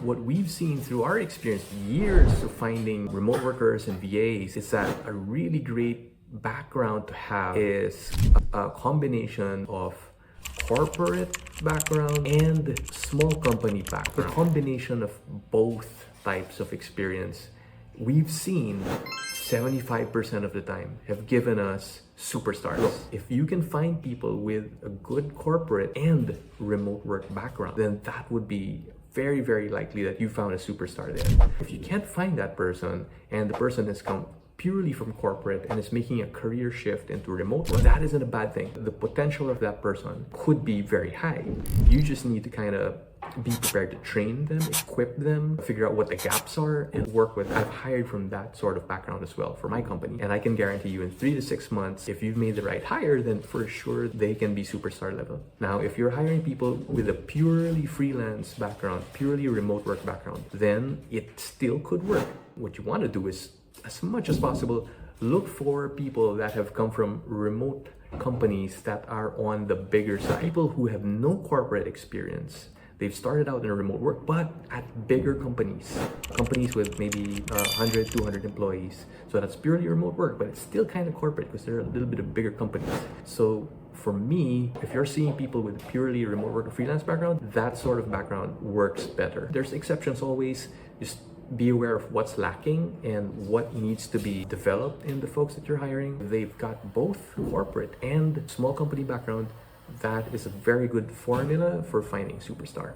What we've seen through our experience, years of finding remote workers and VAs, is that a really great background to have is a combination of corporate background and small company background. The combination of both types of experience, we've seen 75% of the time have given us superstars. If you can find people with a good corporate and remote work background, then that would be very, very likely that you found a superstar there. If you can't find that person and the person has come purely from corporate and is making a career shift into remote work, that isn't a bad thing. The potential of that person could be very high. You just need to kind of be prepared to train them, equip them, figure out what the gaps are, and work with. I've hired from that sort of background as well for my company, and I can guarantee you in 3 to 6 months, if you've made the right hire, then for sure they can be superstar level. Now, if you're hiring people with a purely freelance background, purely remote work background, then it still could work. What you want to do is, as much as possible, look for people that have come from remote companies that are on the bigger side. People who have no corporate experience. They've started out in remote work, but at bigger companies. Companies with maybe 100, 200 employees. So that's purely remote work, but it's still kind of corporate because they're a little bit of bigger companies. So for me, if you're seeing people with purely remote work or freelance background, that sort of background works better. There's exceptions always. Just be aware of what's lacking and what needs to be developed in the folks that you're hiring. They've got both corporate and small company background. That is a very good formula for finding superstar.